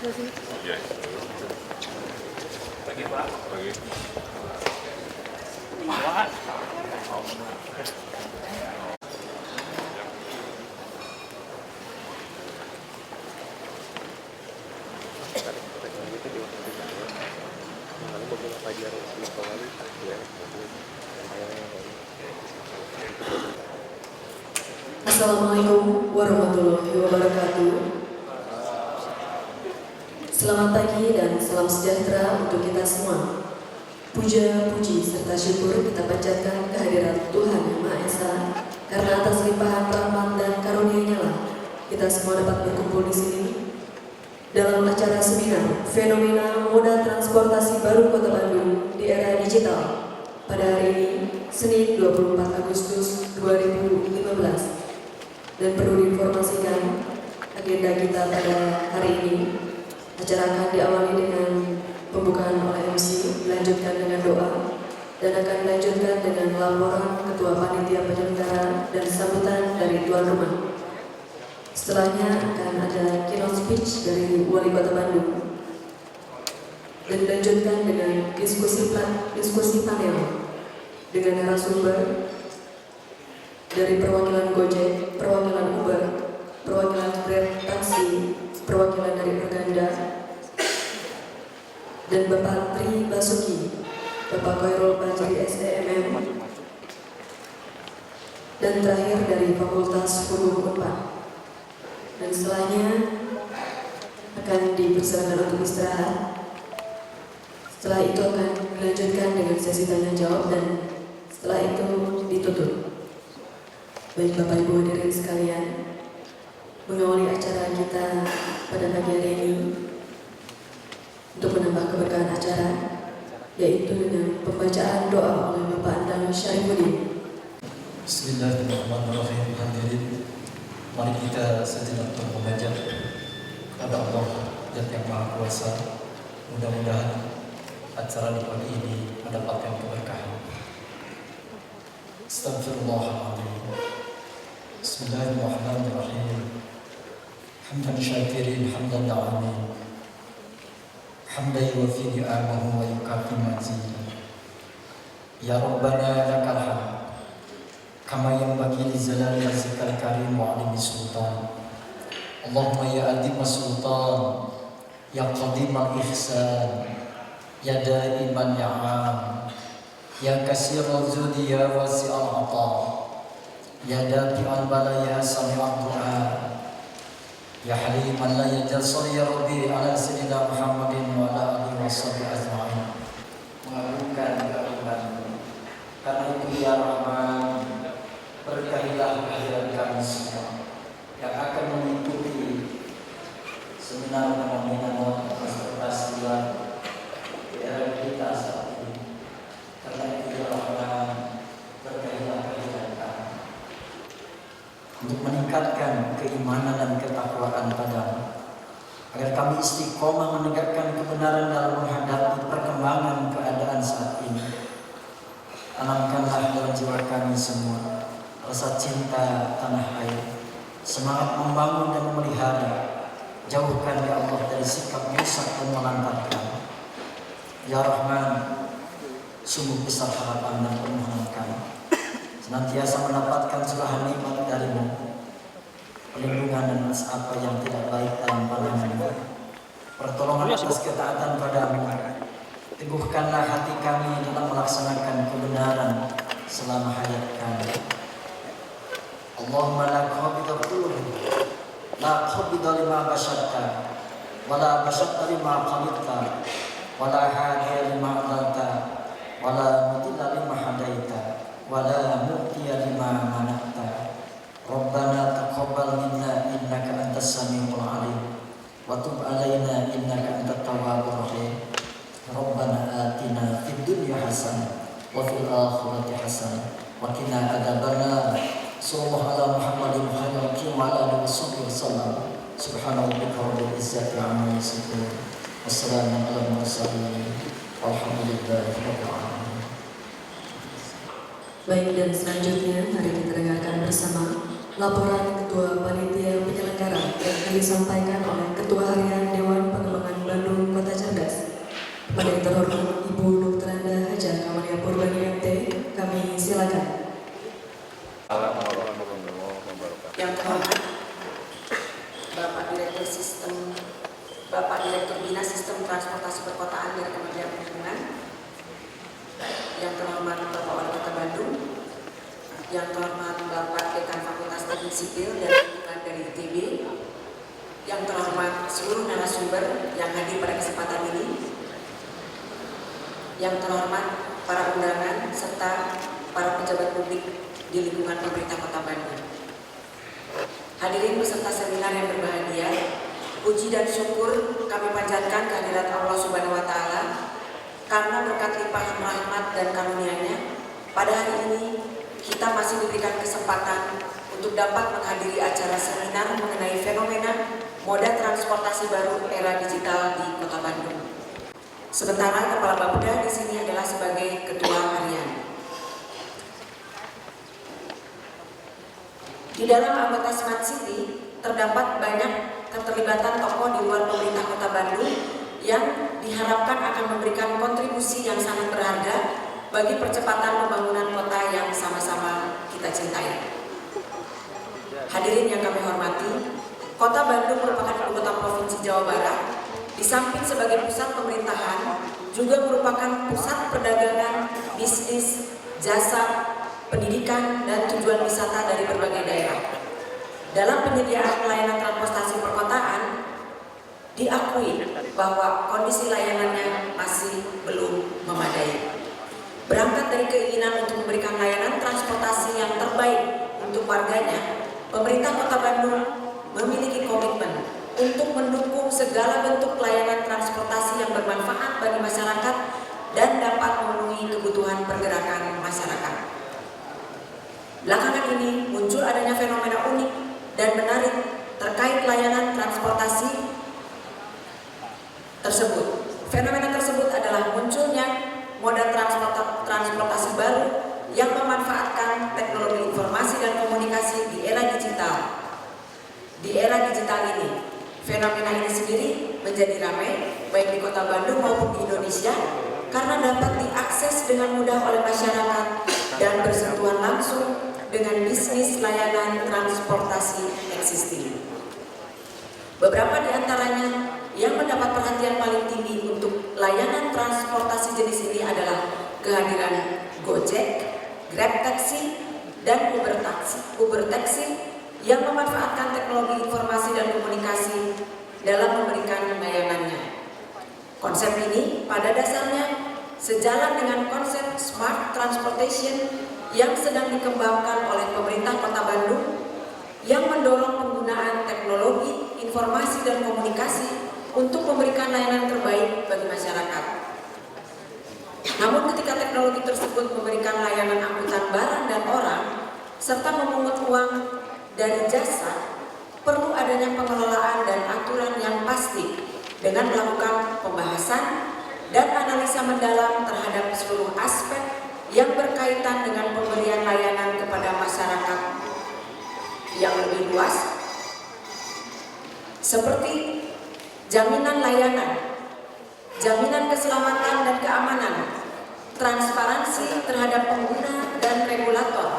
Iya. Pagi Pak. Pagi. Pak. Assalamualaikum warahmatullahi wabarakatuh. Selamat pagi dan salam sejahtera untuk kita semua. Puja, puji, serta syukur kita panjatkan kehadirat Tuhan Yang Maha Esa, karena atas limpahan rahmat dan karunia-Nya lah kita semua dapat berkumpul di sini dalam acara seminar Fenomena Moda Transportasi Baru Kota Bandung di Era Digital pada hari ini, Senin 24 Agustus 2015. Dan perlu diinformasikan, agenda kita pada hari ini, acara akan diawali dengan pembukaan oleh MC, dilanjutkan dengan doa, dan akan dilanjutkan dengan laporan Ketua Panitia Penyelenggara dan sambutan dari tuan rumah. Setelahnya akan ada keynote speech dari Wali Kota Bandung, dan dilanjutkan dengan diskusi panel dengan narasumber dari perwakilan Gojek, perwakilan Uber, perwakilan Grab Taksi, perwakilan dari Erganda, dan Bapak Tri Basuki, Bapak Khairul Bajri SDMM, dan terakhir dari Fakultas Hukum Unpad. Dan setelahnya akan dipersilakan untuk istirahat. Setelah itu akan dilanjutkan dengan sesi tanya jawab dan setelah itu ditutup. Baik Bapak Ibu hadirin sekalian, mengawali acara kita pada pagi hari ini untuk menambah keberkahan acara, yaitu dengan pembacaan doa oleh Bapak Andal Syarifuddin. Bismillahirrahmanirrahim. Hadirin, mari kita sejenak bermunajat kepada Allah Zat Yang Maha Kuasa. Mudah-mudahan acara di pagi ini mendapatkan keberkahan. Astagfirullahaladzim. Bismillahirrahmanirrahim. Hamdan syakirin, hamdan na'amin, hamdan yuwafi ni'amahu wa yukafi mazidah. Ya Rabbana lakal hamd kama yanbaghi li jalali wajhikal karim wa 'azimi sultan. Allahumma ya adimas sultan, ya qadimal ihsan, ya daiman ni'am, ya kasirul judi, ya wasi'al 'ata, ya dafi'al balaya, sami'ad du'a, ya haliman la yajal salli ya Rabbi ala sayyidina Muhammadin wa ala alihi wa sahbihi ajma'in. Mengagungkan keagungan-Mu, karena itu ya Rahman, berkahilah kehadiran kami semua yang akan mengikuti seminar fenomena moda transportasi baru di era kita saat ini. Karena itu ya Rahman, berkahilah kehadiran kami untuk meningkatkan keimanan dan ketakwaan Padamu, agar kami istiqomah menegakkan kebenaran dalam menghadapi perkembangan keadaan saat ini. Tanamkanlah dalam jiwa kami semua rasa cinta tanah air, semangat membangun dan memelihara. Jauhkan ya Allah dari sikap merusak dan melantarkan. Ya Rahman, sungguh besar harapan dan permohonan kami senantiasa mendapatkan curahan nikmat dari-Mu, perlindungan dan apa yang tidak baik dalam pandangan-Mu, pertolongan atas ketaatan Padamu. Teguhkanlah hati kami dalam melaksanakan kebenaran selama hayat kami. Allahumma la qabida quluh, la qabida lima basyarta, wa la basyarta lima qalita, wa la hadiya lima adalta, wa la mudilla lima hadaita, wa la mu'tiya lima manakta. Rabbana taqabbal minna innaka antas samiul alim, wa tub alaina innaka antat tawwabur rahim. Rabbana atina fid dunya hasanah wa fil akhirati hasanah wa qina adzabannar. Sallallahu ala Muhammadin khairil qiyam ala alihi wasallam. Subhana rabbika rabbil izzati amma yasifun. Wassalamu ala mursalin. Walhamdulillahi rabbil alamin. Baik, dan selanjutnya mari kita dengarkan bersama laporan Ketua Panitia Penyelenggara yang akan disampaikan oleh Ketua Harian Dewan Pengembangan yang terhormat Ibu Dr. Anda Haja Kamalia Purbanianti, kami silakan. Yang terhormat Bapak Direktur Bina Sistem Transportasi Perkotaan dari Kementerian Perhubungan, yang terhormat Bapak Wali Kota Bandung, yang terhormat Bapak Dekan Fakultas Teknik Sipil dan Lingkungan dari ITB, yang terhormat seluruh narasumber yang hadir pada kesempatan ini, yang terhormat para undangan serta para pejabat publik di lingkungan pemerintah Kota Bandung. Hadirin peserta seminar yang berbahagia, puji dan syukur kami panjatkan kehadirat Allah Subhanahu wa Ta'ala karena berkat limpahan rahmat dan karunia-Nya pada hari ini kita masih diberikan kesempatan untuk dapat menghadiri acara seminar mengenai fenomena moda transportasi baru era digital di Kota Bandung. Sementara Kepala Bapeda di sini adalah sebagai Ketua Harian. Di dalam anggota Smart City terdapat banyak keterlibatan tokoh di luar pemerintah Kota Bandung yang diharapkan akan memberikan kontribusi yang sangat berharga bagi percepatan pembangunan kota yang sama-sama kita cintai. Hadirin yang kami hormati, Kota Bandung merupakan ibu kota Provinsi Jawa Barat. Di samping sebagai pusat pemerintahan, juga merupakan pusat perdagangan, bisnis, jasa, pendidikan, dan tujuan wisata dari berbagai daerah. Dalam penyediaan layanan transportasi perkotaan, diakui bahwa kondisi layanannya masih belum memadai. Berangkat dari keinginan untuk memberikan layanan transportasi yang terbaik untuk warganya, pemerintah Kota Bandung memiliki komitmen untuk mendukung segala bentuk pelayanan transportasi yang bermanfaat bagi masyarakat dan dapat memenuhi kebutuhan pergerakan masyarakat. Belakangan ini muncul adanya fenomena unik dan menarik terkait layanan transportasi tersebut. Fenomena tersebut adalah munculnya moda transportasi baru yang memanfaatkan teknologi informasi dan komunikasi di era digital. Di era digital ini, fenomena ini sendiri menjadi ramai baik di Kota Bandung maupun di Indonesia karena dapat diakses dengan mudah oleh masyarakat dan bersentuhan langsung dengan bisnis layanan transportasi existing. Beberapa di antaranya yang mendapat perhatian paling tinggi untuk layanan transportasi jenis ini adalah kehadiran Gojek, Grab Taxi, dan Uber Taxi yang memanfaatkan teknologi informasi dan komunikasi dalam memberikan layanannya. Konsep ini pada dasarnya sejalan dengan konsep Smart Transportation yang sedang dikembangkan oleh pemerintah Kota Bandung yang mendorong penggunaan teknologi, informasi, dan komunikasi untuk memberikan layanan terbaik bagi masyarakat. Namun ketika teknologi tersebut memberikan layanan angkutan barang dan orang serta memungut uang dari jasa, perlu adanya pengelolaan dan aturan yang pasti dengan melakukan pembahasan dan analisa mendalam terhadap seluruh aspek yang berkaitan dengan pemberian layanan kepada masyarakat yang lebih luas, seperti jaminan layanan, jaminan keselamatan dan keamanan, transparansi terhadap pengguna dan regulator,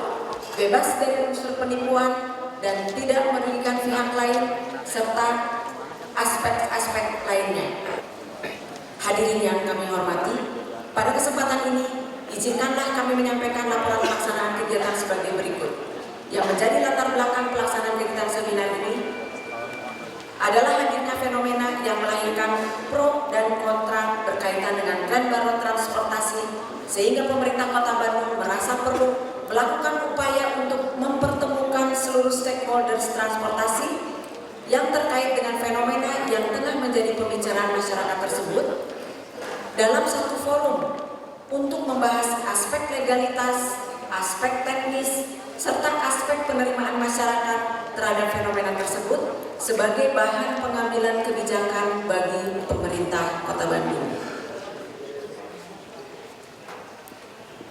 bebas dari unsur penipuan dan tidak merugikan pihak lain, serta aspek-aspek lainnya. Hadirin yang kami hormati, pada kesempatan ini izinkanlah kami menyampaikan laporan pelaksanaan kegiatan sebagai berikut. Yang menjadi latar belakang pelaksanaan kegiatan seminar ini adalah hadirnya fenomena yang melahirkan pro dan kontra berkaitan dengan tren baru transportasi, sehingga pemerintah Kota Bandung merasa perlu melakukan upaya untuk mempertemukan seluruh stakeholders transportasi yang terkait dengan fenomena yang tengah menjadi pembicaraan masyarakat tersebut dalam satu forum untuk membahas aspek legalitas, aspek teknis, serta aspek penerimaan masyarakat terhadap fenomena tersebut sebagai bahan pengambilan kebijakan bagi pemerintah Kota Bandung.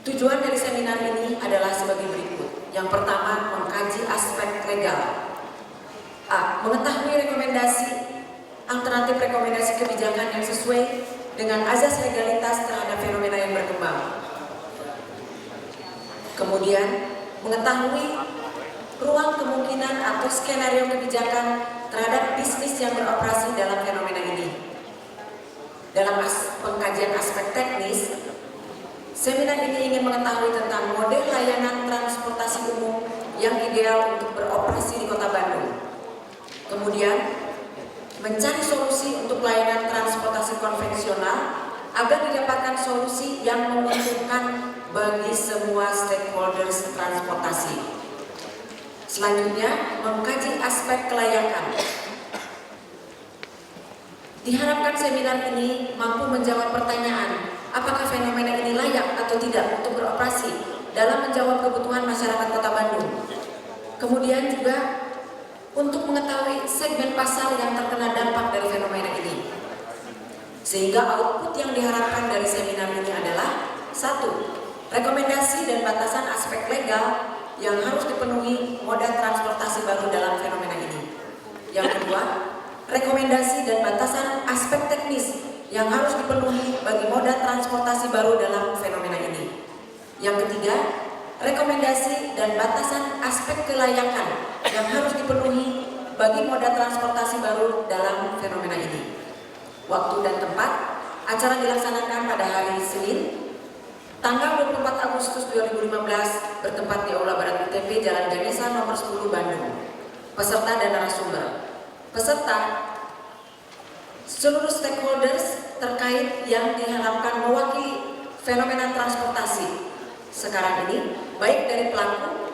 Tujuan dari seminar ini adalah sebagai berikut. Yang pertama, mengkaji aspek legal. A. Mengetahui alternatif rekomendasi kebijakan yang sesuai dengan azas legalitas terhadap fenomena yang berkembang. Kemudian, mengetahui ruang kemungkinan atau skenario kebijakan terhadap bisnis yang beroperasi dalam fenomena ini. Dalam pengkajian aspek teknis, seminar ini ingin mengetahui tentang model layanan transportasi umum yang ideal untuk beroperasi di Kota Bandung. Kemudian, mencari solusi untuk layanan transportasi konvensional agar didapatkan solusi yang menguntungkan bagi semua stakeholders transportasi. Selanjutnya, mengkaji aspek kelayakan. Diharapkan seminar ini mampu menjawab pertanyaan, apakah fenomena ini layak atau tidak untuk beroperasi dalam menjawab kebutuhan masyarakat Kota Bandung. Kemudian juga untuk mengetahui segmen pasar yang terkena dampak dari fenomena ini. Sehingga output yang diharapkan dari seminar ini adalah 1. Rekomendasi dan batasan aspek legal yang harus dipenuhi moda transportasi baru dalam fenomena ini. Yang kedua, rekomendasi dan batasan aspek teknis yang harus dipenuhi bagi moda transportasi baru dalam fenomena ini. Yang ketiga, rekomendasi dan batasan aspek kelayakan yang harus dipenuhi bagi moda transportasi baru dalam fenomena ini. Waktu dan tempat, acara dilaksanakan pada hari Senin, tanggal 24 Agustus 2015, bertempat di Aula Barat UTP, Jalan Ganesha nomor 10 Bandung. Peserta dan narasumber. Peserta, seluruh stakeholders terkait yang diharapkan mewakili fenomena transportasi sekarang ini, baik dari pelaku,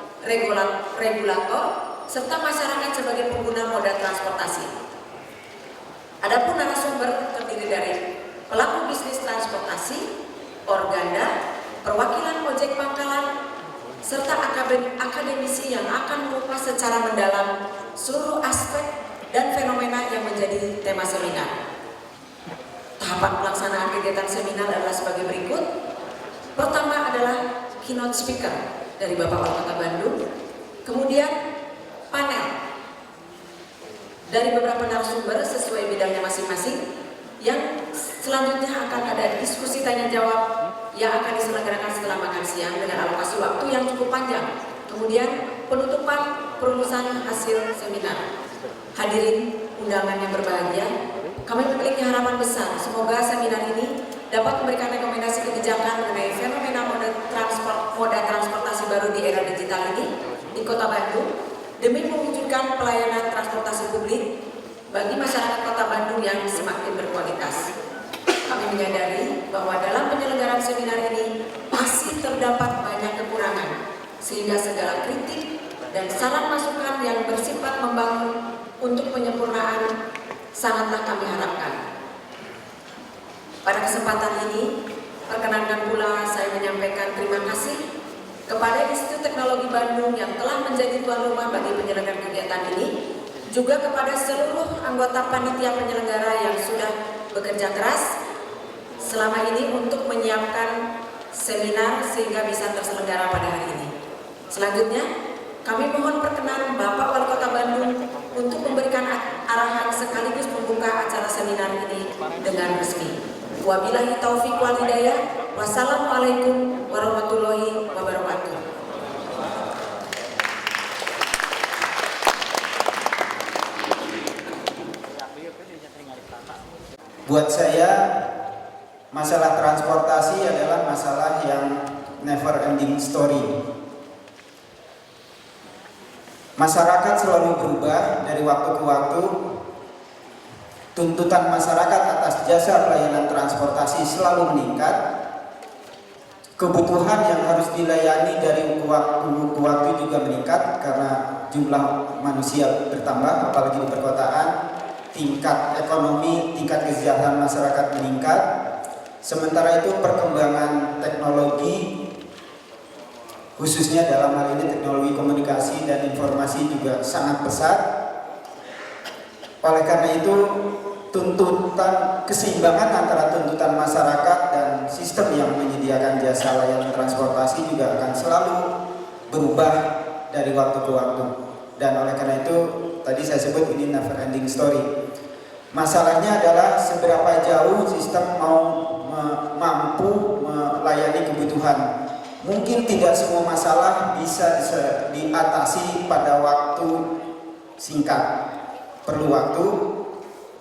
regulator, serta masyarakat sebagai pengguna moda transportasi. Adapun narasumber terdiri dari pelaku bisnis transportasi, organda, perwakilan ojek pangkalan, serta akademisi yang akan mengupas secara mendalam seluruh aspek dan fenomena yang menjadi tema seminar. Tahapan pelaksanaan kegiatan seminar adalah sebagai berikut. Pertama adalah keynote speaker dari Bapak Wali Kota Bandung, kemudian panel dari beberapa narasumber sesuai bidangnya masing-masing, yang selanjutnya akan ada diskusi tanya jawab yang akan diselenggarakan setelah makan siang dengan alokasi waktu yang cukup panjang. Kemudian penutupan perumusan hasil seminar. Hadirin undangan yang berbahagia, kami memiliki harapan besar semoga seminar ini dapat memberikan rekomendasi kebijakan mengenai fenomena moda transportasi baru di era digital ini di Kota Bandung demi mewujudkan pelayanan transportasi publik bagi masyarakat Kota Bandung yang semakin berkualitas. Kami menyadari bahwa dalam penyelenggaraan seminar ini masih terdapat banyak kekurangan, sehingga segala kritik dan saran masukan yang bersifat membangun untuk penyempurnaan sangatlah kami harapkan. Pada kesempatan ini, perkenankan pula saya menyampaikan terima kasih kepada Institut Teknologi Bandung yang telah menjadi tuan rumah bagi penyelenggaraan kegiatan ini, juga kepada seluruh anggota panitia penyelenggara yang sudah bekerja keras selama ini untuk menyiapkan seminar sehingga bisa terselenggara pada hari ini. Selanjutnya, kami mohon perkenan Bapak Wali Kota Bandung untuk memberikan arahan sekaligus membuka acara seminar ini dengan resmi. Wabillahi taufiq wal hidayah. Wassalamualaikum warahmatullahi wabarakatuh. Buat saya, masalah transportasi adalah masalah yang never ending story. Masyarakat selalu berubah dari waktu ke waktu. Tuntutan masyarakat atas jasa pelayanan transportasi selalu meningkat. Kebutuhan yang harus dilayani dari waktu ke waktu juga meningkat karena jumlah manusia bertambah, apalagi di perkotaan. Tingkat ekonomi, tingkat kesejahteraan masyarakat meningkat. Sementara itu perkembangan teknologi, khususnya dalam hal ini teknologi komunikasi dan informasi juga sangat pesat. Oleh karena itu, tuntutan keseimbangan antara tuntutan masyarakat dan sistem yang menyediakan jasa layanan transportasi juga akan selalu berubah dari waktu ke waktu. Dan oleh karena itu, tadi saya sebut ini never ending story. Masalahnya adalah seberapa jauh sistem mau mampu melayani kebutuhan. Mungkin tidak semua masalah bisa diatasi pada waktu singkat, perlu waktu,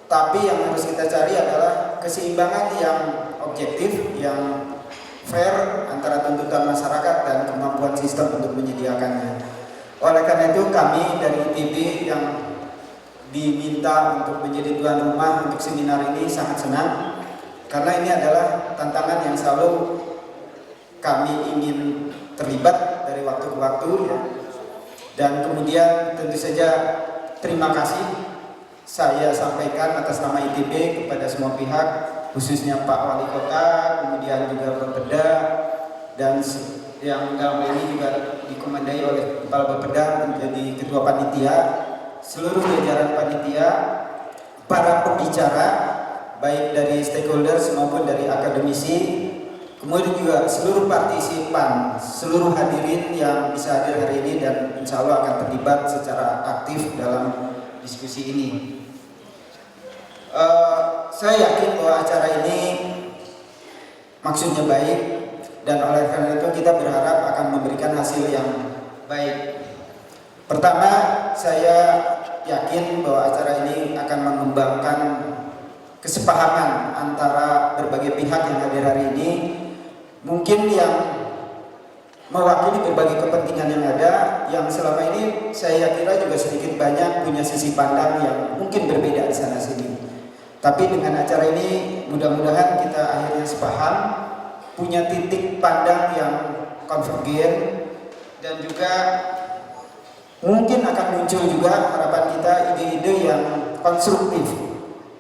tapi yang harus kita cari adalah keseimbangan yang objektif, yang fair antara tuntutan masyarakat dan kemampuan sistem untuk menyediakannya. Oleh karena itu kami dari ITB yang diminta untuk menjadi tuan rumah untuk seminar ini sangat senang, karena ini adalah tantangan yang selalu kami ingin terlibat dari waktu ke waktu ya. Dan kemudian tentu saja terima kasih saya sampaikan atas nama ITB kepada semua pihak, khususnya Pak Wali Kota, kemudian juga Bapeda, dan yang dalam ini juga dikomandai oleh Kepala Bapeda menjadi Ketua Panitia, seluruh jajaran panitia, para pembicara baik dari stakeholders maupun dari akademisi, kemudian juga seluruh partisipan, seluruh hadirin yang bisa hadir hari ini dan insya Allah akan terlibat secara aktif dalam diskusi ini. Saya yakin bahwa acara ini maksudnya baik dan oleh karena itu kita berharap akan memberikan hasil yang baik. Pertama, saya yakin bahwa acara ini akan mengembangkan kesepahaman antara berbagai pihak yang hadir hari ini, mungkin yang mewakili berbagai kepentingan yang ada, yang selama ini saya kira juga sedikit banyak punya sisi pandang yang mungkin berbeda di sana sini. Tapi dengan acara ini mudah-mudahan kita akhirnya sepaham, punya titik pandang yang konvergen, dan juga mungkin akan muncul juga harapan kita ide-ide yang konstruktif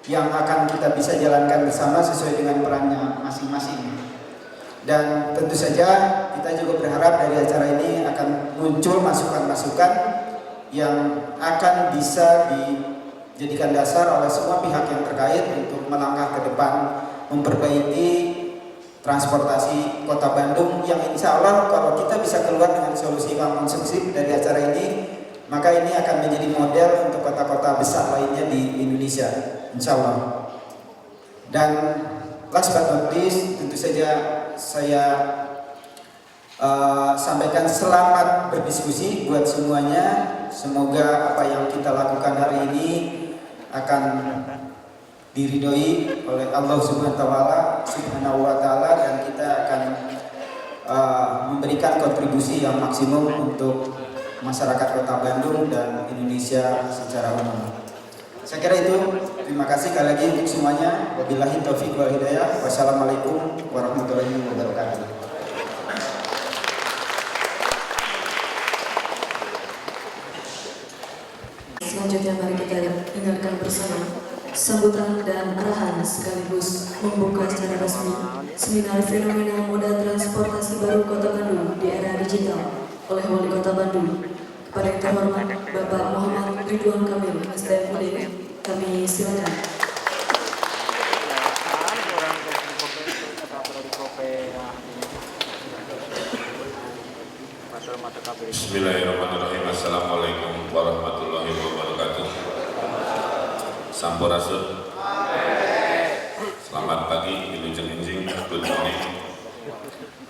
yang akan kita bisa jalankan bersama sesuai dengan perannya masing-masing. Dan tentu saja kita juga berharap dari acara ini akan muncul masukan-masukan yang akan bisa dijadikan dasar oleh semua pihak yang terkait untuk melangkah ke depan memperbaiki transportasi Kota Bandung yang insya Allah kalau kita bisa keluar dengan solusi yang konsumsif dari acara ini, maka ini akan menjadi model untuk kota-kota besar lainnya di Indonesia, insya Allah. Dan last but not least, tentu saja saya sampaikan selamat berdiskusi buat semuanya. Semoga apa yang kita lakukan hari ini akan diridhoi oleh Allah Subhanahu wa taala dan kita akan memberikan kontribusi yang maksimum untuk masyarakat Kota Bandung dan Indonesia secara umum. Saya kira itu. Terima kasih sekali lagi untuk semuanya. Wabillahi taufiq wal hidayah. Wassalamualaikum warahmatullahi wabarakatuh. Selanjutnya mari kita dengarkan bersama sambutan dan arahan sekaligus membuka secara resmi seminar fenomena moda transportasi baru Kota Bandung di era digital oleh Wali Kota Bandung. Kepada yang terhormat Bapak Muhammad Ridwan Kamil STMUD, kami silakan. Bismillahirrahmanirrahim. Assalamualaikum warahmatullahi wabarakatuh. Sampurasun. Selamat pagi, wilujeng enjing, good morning.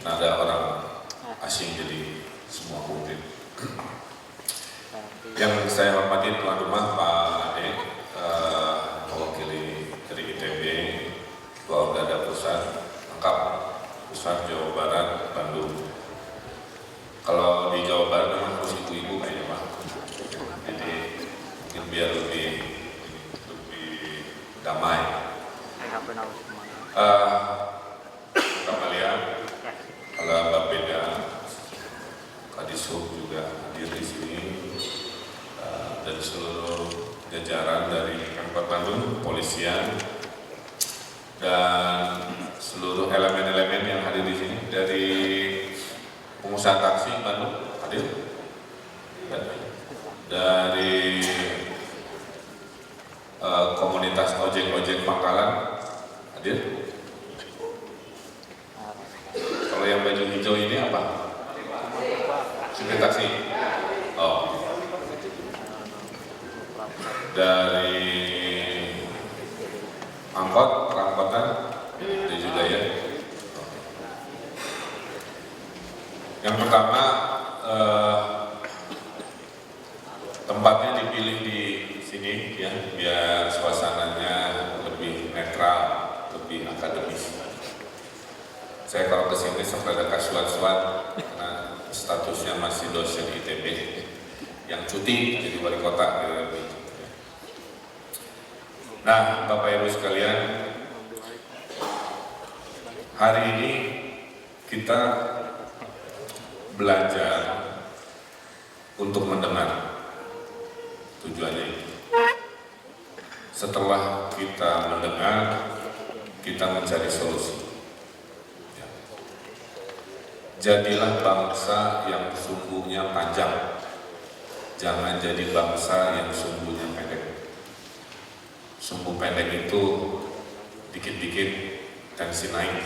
Ada orang asing jadi semua publik. Yang saya hormati tuan rumah Pak Ade, mewakili dari ITB, Ketua Orgada Pusat, lengkap Pusat Jawa Barat, Bandung. Kalau di Jawa Barat memang harus ibu-ibu kayaknya Pak. Jadi mungkin biar lebih damai. Kalian, kalau Bapeda, Kadishub juga hadir di sini, dan seluruh jajaran dari Pemkot Bandung, kepolisian, dan seluruh elemen-elemen yang hadir di sini dari pengusaha taksi Bandung hadir, dari komunitas ojek Pangkalan hadir. Kalau yang baju hijau ini apa? Supir taksi. Oh. Dari angkot, perangkotan, ada juga ya. Yang pertama, tempatnya dipilih di sini ya, biar suasananya lebih netral, lebih akademis. Saya kalau kesini sempat ada kasuan-suan karena statusnya masih dosen ITB yang cuti jadi wali kota. Nah, Bapak Ibu sekalian, hari ini kita belajar untuk mendengar, tujuannya itu. Setelah kita mendengar, kita mencari solusi. Jadilah bangsa yang sumbunya panjang, jangan jadi bangsa yang sumbunya pendek. Sumbu pendek itu dikit-dikit tensi naik,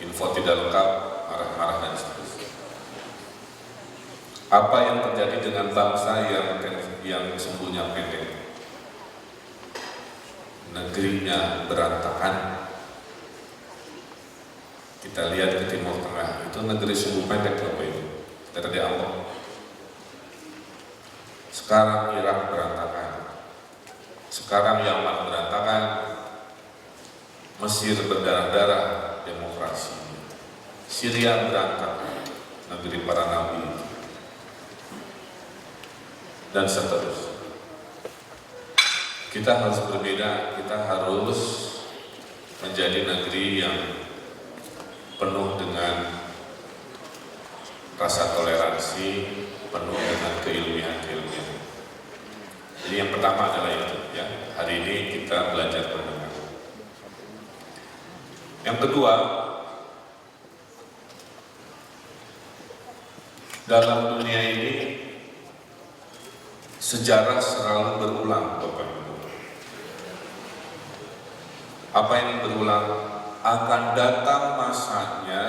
info tidak lengkap, marah-marah dan seterusnya. Apa yang terjadi dengan bangsa yang sumbunya pendek? Negerinya berantakan. Kita lihat ke Timur Tengah, itu negeri sumbu pendek Bapak Ibu. Kita di Ambon. Sekarang Irak berantakan. Sekarang Yaman berantakan. Mesir berdarah-darah demokrasi. Syria berantakan, negeri para nabi. Dan seterusnya. Kita harus berbeda, kita harus menjadi negeri yang penuh dengan rasa toleransi, penuh dengan keilmian-keilmian. Jadi yang pertama adalah itu ya. Hari ini kita belajar mendengar. Yang kedua, dalam dunia ini sejarah selalu berulang, Bapak Ibu. Apa yang berulang? Akan datang masanya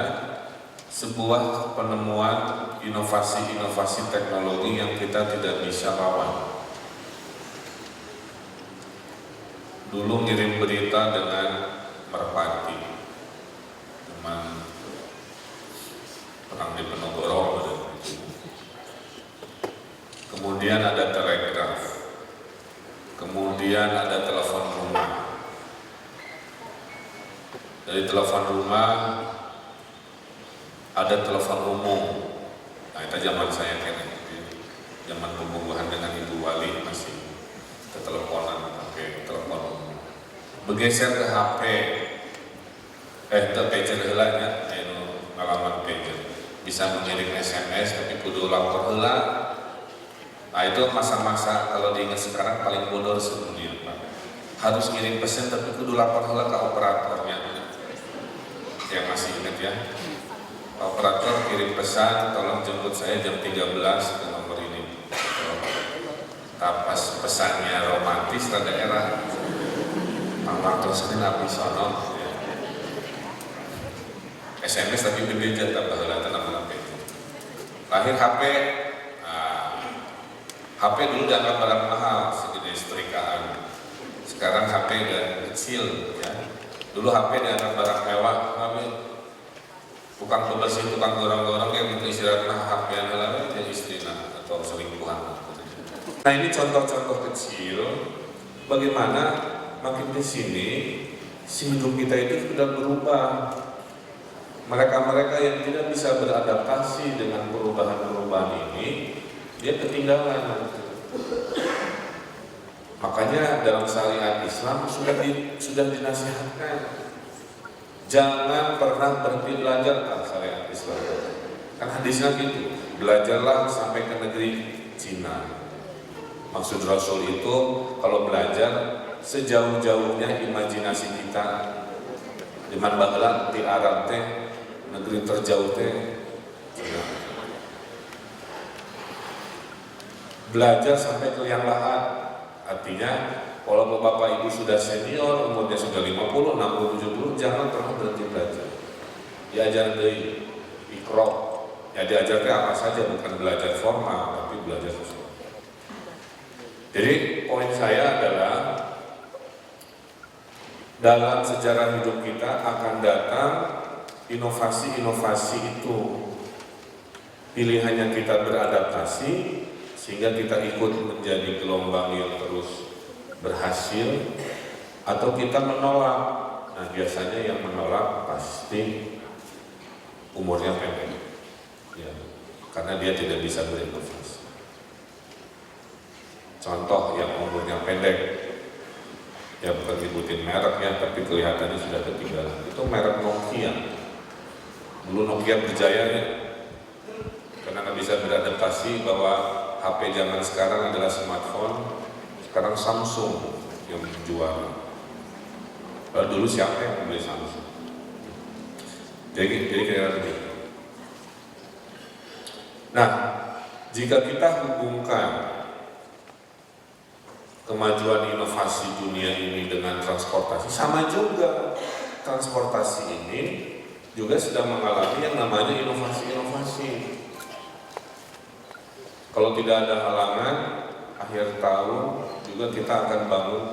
sebuah penemuan inovasi-inovasi teknologi yang kita tidak bisa lawan. Dulu ngirim berita dengan merpati, teman perang di Penogoro. Kemudian ada telegraf, kemudian ada telepon rumah. Dari telepon rumah ada telepon umum. Nah itu zaman saya kira, zaman pembunuhan dengan Ibu Wali masih teleponan pakai telepon umum. Bergeser ke HP, pager helanya, ngalaman pager, bisa mengirim SMS tapi kudu lapor hela. Nah itu masa-masa kalau diingat sekarang paling bodoh sedunia, Pak. Harus ngirim pesan tapi kudu lapor hela ke operatornya. Yang masih ingat ya, operator kirim pesan, tolong jemput saya jam 13 ke nomor ini. Tapas pesannya romantis rada era, Pak Senin api sono. SMS tapi berbeda tambah lata nama itu. Lahir HP, HP dulu dianggap barang mahal, segede setrikaan. Sekarang HP udah kecil ya. Dulu HP dianggap barang mewah, tukang pembersih, tukang gorong-gorong yang untuk istirahat HP yang lain yang istrinya atau selingkuhan. Nah ini contoh-contoh kecil bagaimana makin di sini si hidup kita itu sudah berubah. Mereka-mereka yang tidak bisa beradaptasi dengan perubahan-perubahan ini, dia ketinggalan. Makanya dalam syariat Islam sudah dinasihatkan, jangan pernah berhenti belajar syariat Islam. Kan hadisnya gitu, belajarlah sampai ke negeri Cina. Maksud Rasul itu kalau belajar sejauh-jauhnya imajinasi kita. Di mana di Arab teh negeri terjauh teh Cina. Belajar sampai ke yang lahat. Artinya, kalau Bapak Ibu sudah senior, umurnya sudah 50, 60, 70, jangan pernah berhenti belajar. Diajar dari ikro, ya diajarkan apa saja, bukan belajar formal, tapi belajar sesuatu. Jadi, poin saya adalah dalam sejarah hidup kita akan datang inovasi-inovasi itu. Pilihannya kita beradaptasi sehingga kita ikut menjadi gelombang yang terus berhasil, atau kita menolak. Nah, biasanya yang menolak pasti umurnya pendek, ya, karena dia tidak bisa berinovasi. Contoh yang umurnya pendek, ya bukan nyebutin merek ya, tapi kelihatannya sudah ketinggalan. Itu merek Nokia. Dulu Nokia berjaya ya, karena nggak bisa beradaptasi bahwa HP zaman sekarang adalah smartphone. Sekarang Samsung yang menjual. Lalu dulu siapa yang membeli Samsung? Jadi kira-kira begitu. Nah, jika kita hubungkan kemajuan inovasi dunia ini dengan transportasi, sama juga. Transportasi ini juga sedang mengalami yang namanya inovasi-inovasi. Kalau tidak ada halangan, akhir tahun juga kita akan bangun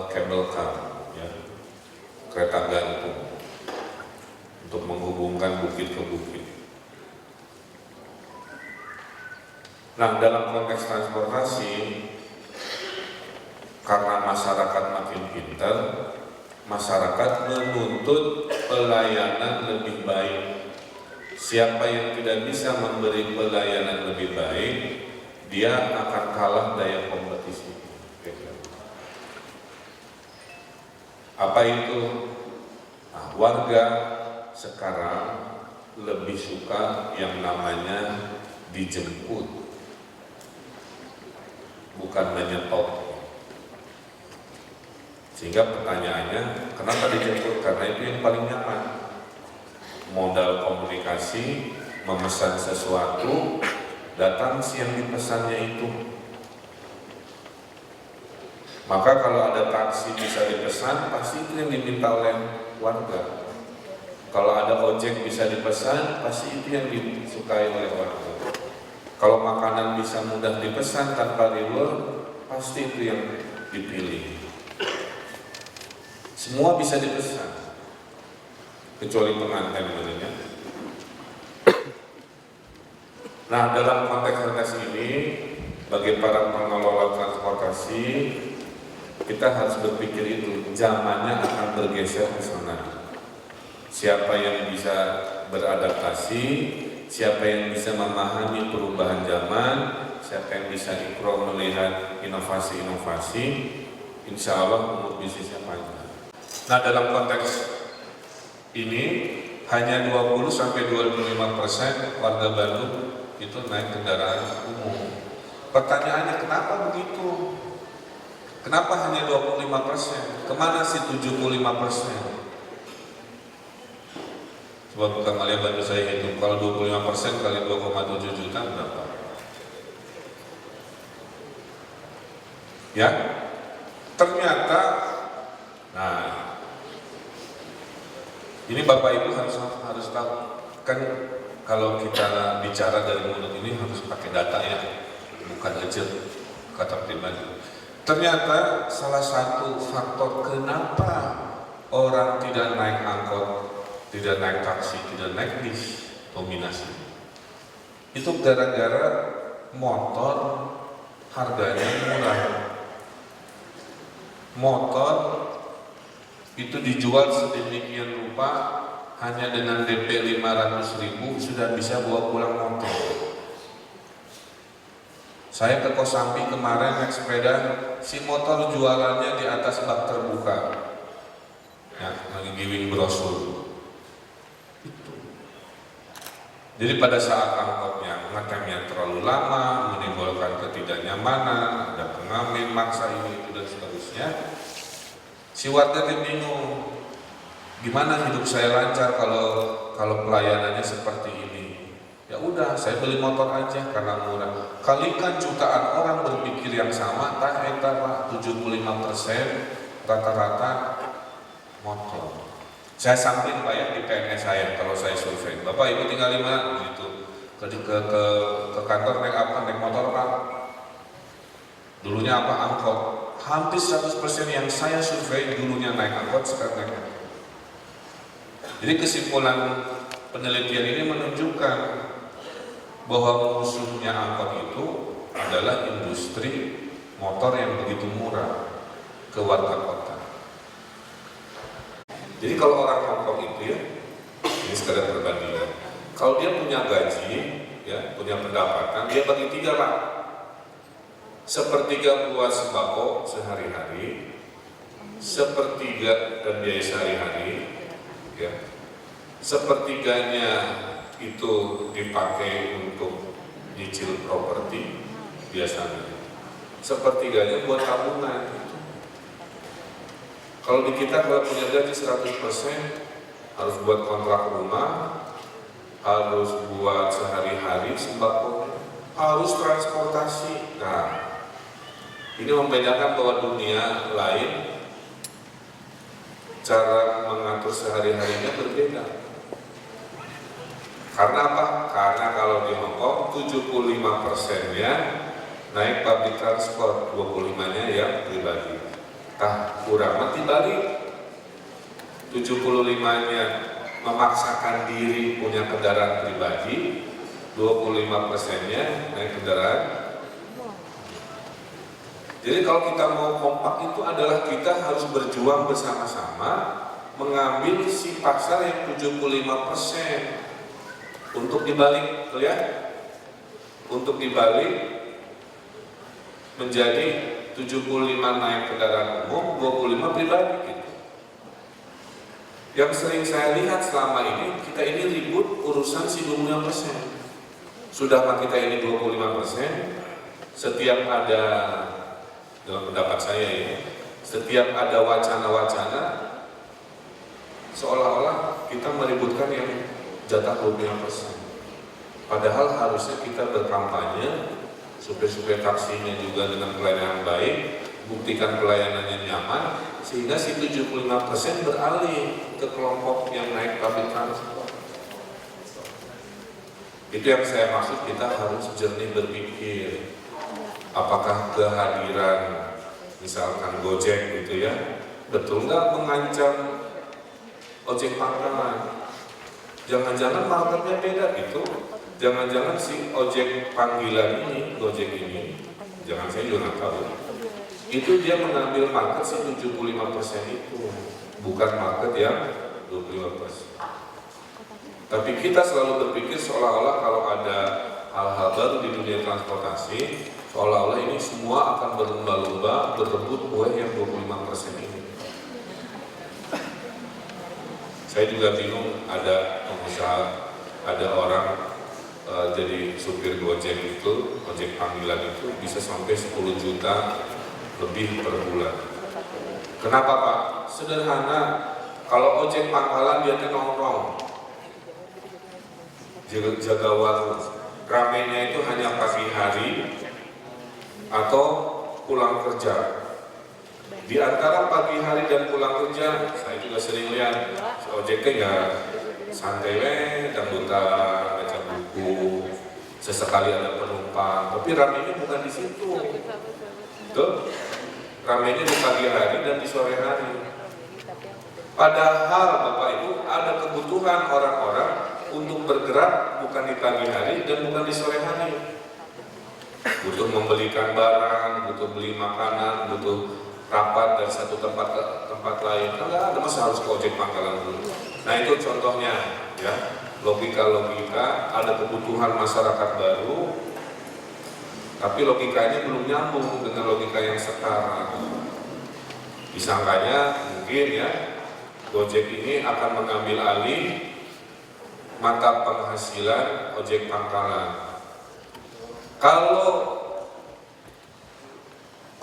cable car, ya, kereta gantung untuk menghubungkan bukit ke bukit. Nah, dalam konteks transportasi, karena masyarakat makin pintar, masyarakat menuntut pelayanan lebih baik. Siapa yang tidak bisa memberi pelayanan lebih baik, dia akan kalah daya kompetisi. Apa itu? Nah, warga sekarang lebih suka yang namanya dijemput, bukan menyetop. Sehingga pertanyaannya, kenapa dijemput? Karena itu yang paling nyaman. Modal komunikasi, memesan sesuatu, datang si yang dipesannya itu. Maka kalau ada taksi bisa dipesan, pasti itu yang diminta oleh warga. Kalau ada ojek bisa dipesan, pasti itu yang disukai oleh warga. Kalau makanan bisa mudah dipesan tanpa reward, pasti itu yang dipilih. Semua bisa dipesan, kecuali pengantin sebenarnya. Nah, dalam konteks ini, bagi para pengelola transportasi, kita harus berpikir itu, zamannya akan bergeser ke sana. Siapa yang bisa beradaptasi, siapa yang bisa memahami perubahan zaman, siapa yang bisa ikro melihat inovasi-inovasi, insya Allah umur bisnisnya panjang. Nah, dalam konteks ini hanya 20-25% warga Bandung itu naik kendaraan umum. Pertanyaannya, kenapa begitu? Kenapa hanya 25%? Kemana sih 75%? Coba bukan kalian bantu saya hitung. Kalau 25% kali 2,7 juta berapa? Ya, ternyata, nah, ini Bapak Ibu harus tahu, kan kalau kita bicara dari mulut ini harus pakai data ya, bukan aja kata pribadi. Ternyata salah satu faktor kenapa orang tidak naik angkot, tidak naik taksi, tidak naik bis, dominasi, itu gara-gara motor harganya murah. Motor itu dijual sedemikian rupa, hanya dengan DP 500.000 sudah bisa bawa pulang motor. Saya ke Kosambi kemarin naik sepeda, si motor jualannya di atas bak terbuka, ya, lagi giving brosur. Jadi pada saat angkotnya ngetemnya terlalu lama, menimbulkan ketidaknyamanan, ada pengamen, maksa ini itu dan seterusnya, si warga bingung, gimana hidup saya lancar kalau pelayanannya seperti ini? Ya udah, saya beli motor aja karena murah. Kalikan jutaan orang berpikir yang sama, tak eta Pak, 75% rata-rata motor. Saya sampling Pak ya di PNS saya kalau saya survei. Bapak Ibu tinggal di mana? Gitu. Ke kantor naik apa? Naik motor Pak. Dulunya apa? Angkot. hampir 100% yang saya survei dulunya naik angkot, sekarang naik angkot. Jadi kesimpulan penelitian ini menunjukkan bahwa musuhnya angkot itu adalah industri motor yang begitu murah ke warga kota. Jadi kalau orang angkot itu ya, ini sekadar perbandingan. Kalau dia punya gaji, ya, punya pendapatan, dia bagi 3 Pak. Sepertiga buat sembako sehari-hari, sepertiga dan biaya sehari-hari, ya. Sepertiganya itu dipakai untuk nyicil properti biasanya. Sepertiganya buat tabungan. Kalau di kita kalau punya gaji 100% harus buat kontrak rumah, harus buat sehari-hari sembako, harus transportasi. Nah, ini membedakan bahwa dunia lain cara mengatur sehari-harinya berbeda. Karena apa? Karena kalau di Hongkong 75%-nya naik public transport, 25-nya yang pribadi. Kurang mati balik. 75-nya memaksakan diri punya kendaraan pribadi, 25%-nya naik kendaraan. Jadi kalau kita mau kompak itu adalah kita harus berjuang bersama-sama mengambil si pasar yang 75% untuk dibalik, lihat, untuk dibalik menjadi 75 naik kendaraan umum, 25 pribadi gitu. Yang sering saya lihat selama ini, kita ini ribut urusan si 25%. Sudahkah kita ini 25%? Setiap ada, dalam pendapat saya ini, setiap ada wacana-wacana, seolah-olah kita meributkan yang jatah 25%. Padahal harusnya kita berkampanye, supir-supir taksinya juga dengan pelayanan baik, buktikan pelayanannya nyaman, sehingga si 75% beralih ke kelompok yang naik public transport. Itu yang saya maksud, kita harus jernih berpikir. Apakah kehadiran misalkan Gojek gitu ya, betul nggak mengancam ojek pangkalan? Jangan-jangan marketnya beda gitu. Jangan-jangan si ojek panggilan ini, Gojek ini, jangan, saya juga nggak tahu. Itu dia mengambil market si 75% itu, bukan market yang 25%. Tapi kita selalu berpikir seolah-olah kalau ada hal-hal baru di dunia transportasi, seolah-olah ini semua akan berlomba-lomba berebut kue yang 25% ini. Saya juga bingung, ada pengusaha, ada orang jadi supir Gojek itu, ojek panggilan itu bisa sampai 10 juta lebih per bulan. Kenapa Pak? Sederhana, kalau ojek pangkalan dia nongkrong, jaga warung, ramenya itu hanya pagi hari atau pulang kerja. Di antara pagi hari dan pulang kerja, saya juga sering lihat ojeknya ya santai, dangdutan, baca buku, sesekali ada penumpang. Tapi ramenya bukan di situ. Tuh, ramenya di pagi hari dan di sore hari. Padahal Bapak Ibu ada kebutuhan orang-orang untuk bergerak bukan di pagi hari dan bukan di sore hari. Butuh membelikan barang, butuh beli makanan, butuh rapat dari satu tempat ke tempat lain. Enggak ada, masa harus ke ojek pangkalan dulu. Nah itu contohnya ya, logika-logika, ada kebutuhan masyarakat baru, tapi logikanya belum nyambung dengan logika yang sekarang. Disangkanya mungkin ya, Gojek ini akan mengambil alih mata penghasilan ojek pangkalan. Kalau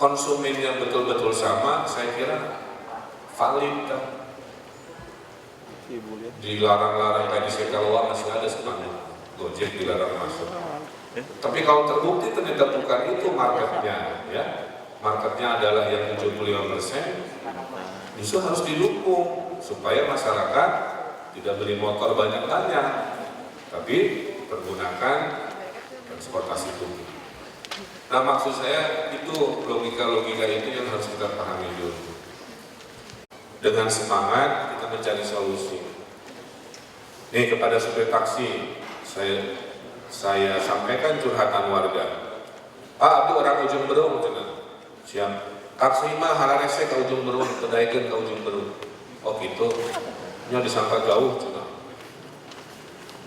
konsumennya betul-betul sama, saya kira valid kan. Dilarang-larang kayak di Sekalwa masih ada sebenarnya Gojek dilarang masuk. Tapi kalau terbukti ternyata bukan itu marketnya, ya, marketnya adalah yang 75%, justru harus didukung supaya masyarakat tidak beli motor banyak-banyak, tapi pergunakan transportasi publik. Nah maksud saya itu logika-logika itu yang harus kita pahami dulu. Dengan semangat kita mencari solusi. Nih kepada supir taksi, saya sampaikan curhatan warga. Pak, itu orang Ujung Berung, siap. Taksi mah hararese ke Ujung Berung, kedaikan ke Ujung Berung. Oh gitu, nya disangka jauh,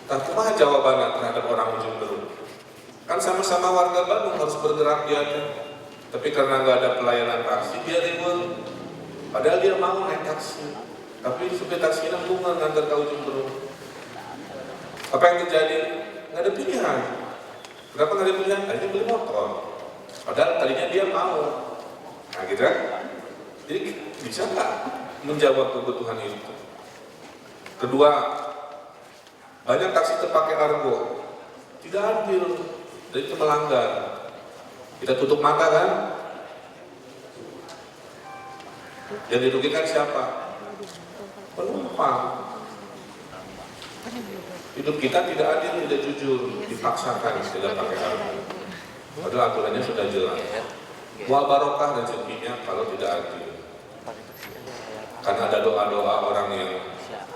tapi mah jawabannya terhadap orang Ujung Berung. Kan sama-sama warga Bandung harus bergerak dia, tapi karena nggak ada pelayanan taksi dia ribut. Padahal dia mau naik taksi, tapi supir taksinya bunga ngantar ke Ujung Berung. Apa yang terjadi? Nggak ada pilihan. Kenapa nggak ada pilihan? Akhirnya beli motor. Padahal tadinya dia mau. Nah gitu kan? Jadi bisa nggak menjawab kebutuhan itu? Kedua, banyak taksi terpakai argo. Tidak adil. Dan itu melanggar. Kita tutup mata kan? Yang dirugikan siapa? Penumpang. Hidup kita tidak adil, tidak jujur, dipaksakan tidak pakai argo. Padahal aturannya sudah jelas. Wal barokah rezekinya kalau tidak adil. Karena ada doa-doa orang yang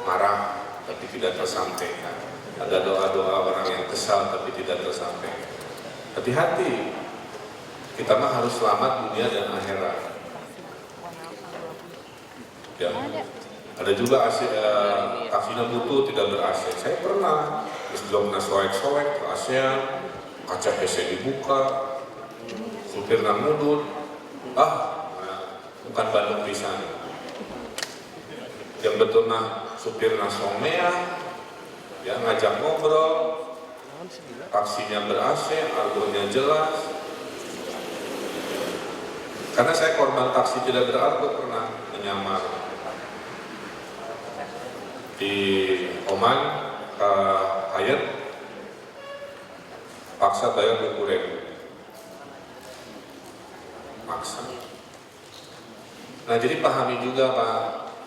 marah tapi tidak tersampaikan. Ada doa-doa orang yang kesal tapi tidak tersampaikan. Hati-hati, kita mah harus selamat dunia dan akhirat. Ya, ada juga taksinya butuh tidak ber-AC. Saya pernah, terus belum soek-soek ke AC-nya, kaca PC dibuka, supir ngudut, bukan Bandung pisan. Yang betul supir somea, ya ngajak ngobrol. Taksinya ber-AC, argonya jelas. Karena saya korban taksi tidak berargo pernah menyamar di Oman, Hayat, paksa bayar 20.000, maksa. Nah jadi pahami juga Pak,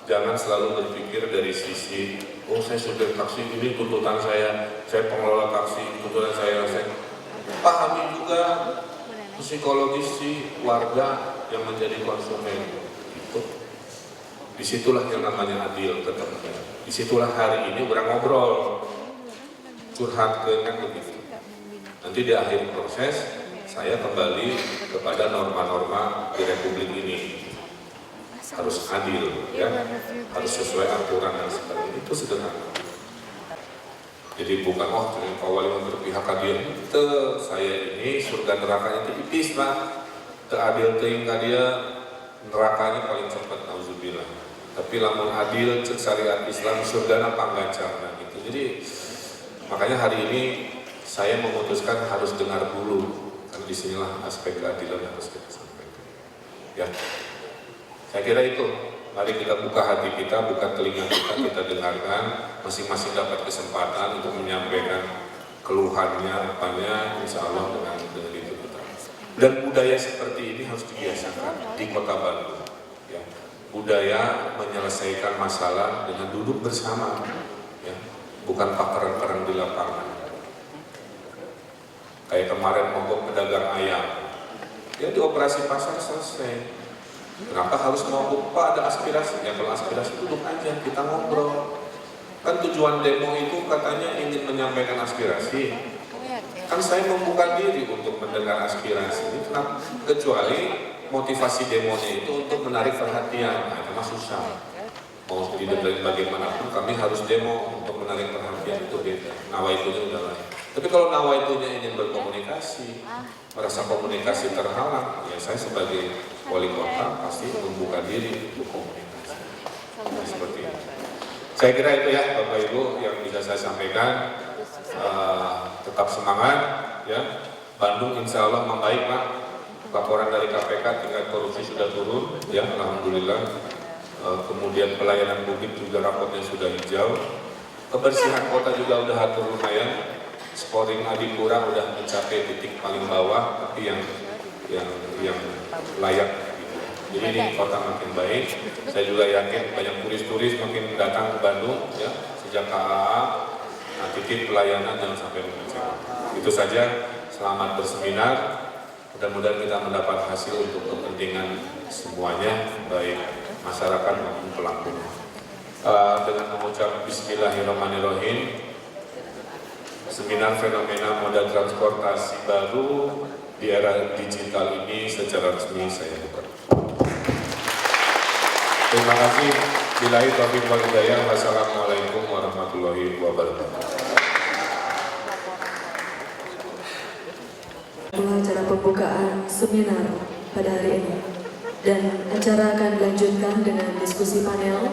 jangan selalu berpikir dari sisi oh saya supir taksi ini tuntutan saya pengelola taksi tuntutan saya. Pahami juga psikologis si warga yang menjadi konsumen itu. Disitulah yang namanya adil ketemu. Disitulah hari ini orang ngobrol curhat kan begitu. Nanti di akhir proses saya kembali kepada norma-norma di Republik ini. Harus adil, ya, harus sesuai aturan dan sebagainya. Itu sederhana. Jadi bukan Pak Wali berpihak ke dia. Saya ini surga nerakanya tipis lah. Teradil teuing ka dia nerakanya paling cepat, nauzubillah. Tapi lamun adil cek syariat Islam surgana panggancana gitu. Jadi makanya hari ini saya memutuskan harus dengar dulu. Karena disinilah aspek keadilan yang harus kita sampaikan. Ya. Saya kira itu, mari kita buka hati kita, buka telinga kita dengarkan, masing-masing dapat kesempatan untuk menyampaikan keluhannya, apanya, insya Allah dengan itu kita. Dan budaya seperti ini harus dibiasakan di Kota Bandung. Ya. Budaya menyelesaikan masalah dengan duduk bersama, ya. Bukan pakeran-pakeran di lapangan. Kayak kemarin mogok pedagang ayam, ya di operasi pasar selesai. Kenapa harus mogok? Pak ada aspirasi? Ya kalau aspirasi duduk aja, kita ngobrol. Kan tujuan demo itu katanya ingin menyampaikan aspirasi. Kan saya membuka diri untuk mendengar aspirasi. Kenapa? Kecuali motivasi demonya itu untuk menarik perhatian. Nah, itu mah susah. Mau didengarin bagaimanapun kami harus demo untuk menarik perhatian, itu beda. Nawaitunya udah lain. Tapi kalau nawaitunya ingin berkomunikasi, merasa komunikasi terhalang, ya saya sebagai wali kota pasti membuka diri untuk komunikasi. Nah, seperti itu. Saya kira itu ya Bapak Ibu yang bisa saya sampaikan. Tetap semangat ya. Bandung insya Allah membaik Pak. Laporan dari KPK tingkat korupsi sudah turun ya, alhamdulillah. Kemudian pelayanan publik juga raportnya sudah hijau. Kebersihan kota juga udah atur lumayan. Scoring Adipura udah mencapai titik paling bawah, tapi yang layak. Jadi ini kota makin baik. Saya juga yakin banyak turis-turis makin datang ke Bandung ya sejak KAA. Nah, titik pelayanan jangan sampai mengecewakan. Itu saja. Selamat berseminar. Mudah-mudahan kita mendapat hasil untuk kepentingan semuanya, baik masyarakat maupun pelaku. Dengan mengucap Bismillahirrahmanirrahim, seminar fenomena moda transportasi baru di era digital ini secara resmi saya buka. Terima kasih. Billahi taufiq wal hidayah. Wassalamualaikum warahmatullahi wabarakatuh. Acara pembukaan seminar pada hari ini, dan acara akan dilanjutkan dengan diskusi panel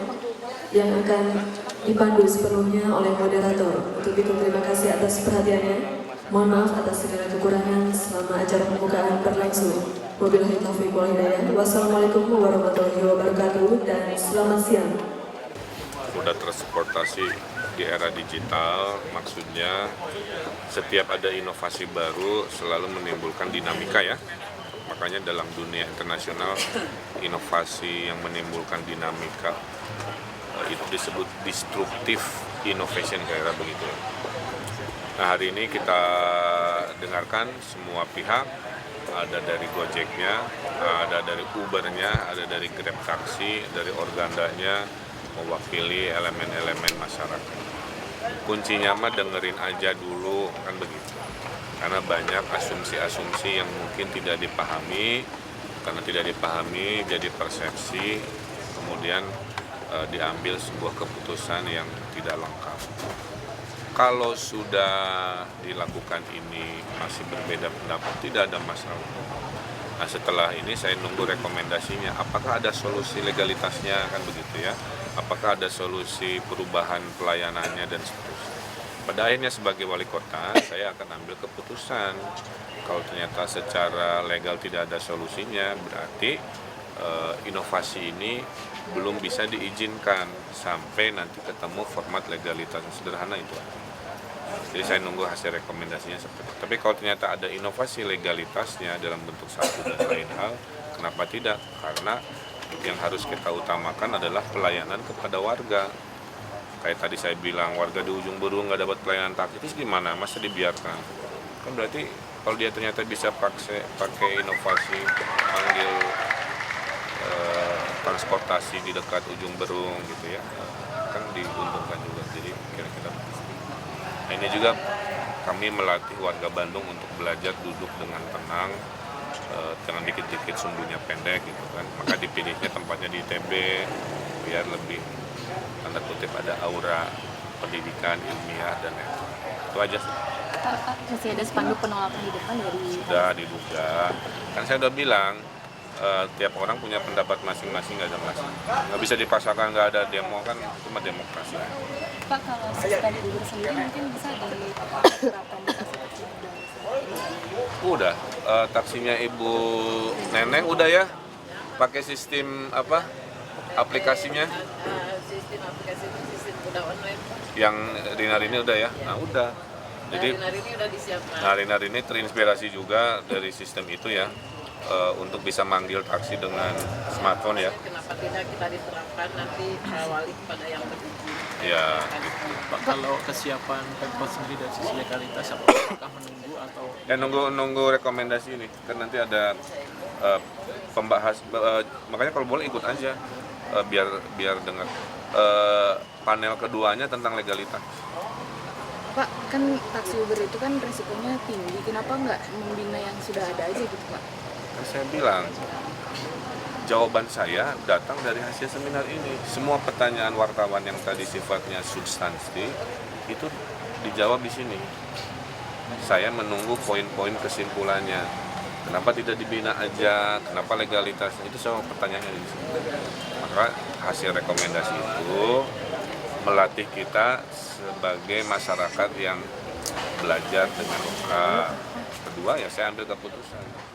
yang akan dipandu sepenuhnya oleh moderator. Untuk itu terima kasih atas perhatiannya. Mohon maaf atas segala kekurangan selama acara pembukaan berlangsung. Wabillahi taufiq wal hidayah. Wassalamualaikum warahmatullahi wabarakatuh dan selamat siang. Moda transportasi di era digital, maksudnya setiap ada inovasi baru selalu menimbulkan dinamika ya. Makanya dalam dunia internasional inovasi yang menimbulkan dinamika itu disebut disruptive innovation kira-kira begitu. Nah, hari ini kita dengarkan semua pihak, ada dari Gojeknya, ada dari Ubernya, ada dari Grab Taksi, dari Organdanya, mewakili elemen-elemen masyarakat. Kuncinya mah dengerin aja dulu, kan begitu. Karena banyak asumsi-asumsi yang mungkin tidak dipahami, karena tidak dipahami jadi persepsi, kemudian diambil sebuah keputusan yang tidak lengkap. Kalau sudah dilakukan ini masih berbeda pendapat, tidak ada masalah. Nah, setelah ini saya nunggu rekomendasinya, apakah ada solusi legalitasnya, kan begitu ya, apakah ada solusi perubahan pelayanannya dan seterusnya. Pada akhirnya sebagai wali kota saya akan ambil keputusan. Kalau ternyata secara legal tidak ada solusinya, berarti inovasi ini belum bisa diizinkan sampai nanti ketemu format legalitas sederhana itu. Jadi saya nunggu hasil rekomendasinya seperti itu. Tapi kalau ternyata ada inovasi legalitasnya dalam bentuk satu dan lain hal, kenapa tidak? Karena yang harus kita utamakan adalah pelayanan kepada warga. Kayak tadi saya bilang, warga di ujung Berung nggak dapat pelayanan taksi, itu gimana? Masa dibiarkan? Kan berarti kalau dia ternyata bisa pakai inovasi, panggil transportasi di dekat ujung Berung gitu ya, kan diuntungkan juga. Jadi kira-kira begitu. Nah, ini juga kami melatih warga Bandung untuk belajar duduk dengan tenang, jangan dikit-dikit sumbunya pendek gitu kan. Maka dipilihnya tempatnya di ITB biar lebih tanda kutip ada aura pendidikan ilmiah dan itu aja sih. Pak, masih ada spanduk penolakan di depan dari... Sudah diduga, kan saya udah bilang tiap orang punya pendapat masing-masing, nggak ada masalah. Nggak bisa dipaksakan, nggak ada demo, kan itu mah demokrasi. Pak, kalau sistem Uber sendiri mungkin bisa diterapkan di taksi Udah, taksinya Ibu Neneng udah ya, pakai sistem apa? Aplikasinya? Sistem aplikasi itu sistem udah online. Yang Rinar ini udah ya? Nah udah. Jadi Hari ini udah disiapkan. Rinar ini terinspirasi juga dari sistem itu ya, untuk bisa manggil taksi dengan smartphone ya. Kenapa tidak kita diterapkan nanti wali kepada yang berizin. Ya. Pak, kalau kesiapan Pemkot sendiri dari sisi legalitas, apakah menunggu atau? Ya nunggu rekomendasi ini, kan nanti ada makanya kalau boleh ikut aja, biar dengar panel keduanya tentang legalitas. Pak, kan taksi Uber itu kan resikonya tinggi, kenapa nggak membina yang sudah ada aja gitu Pak? Kan saya bilang, jawaban saya datang dari hasil seminar ini. Semua pertanyaan wartawan yang tadi sifatnya substansi itu dijawab di sini. Saya menunggu poin-poin kesimpulannya. Kenapa tidak dibina aja? Kenapa legalitasnya? Itu semua pertanyaannya di sini. Maka hasil rekomendasi itu melatih kita sebagai masyarakat yang belajar dengan lengkap. Kedua ya saya ambil keputusan.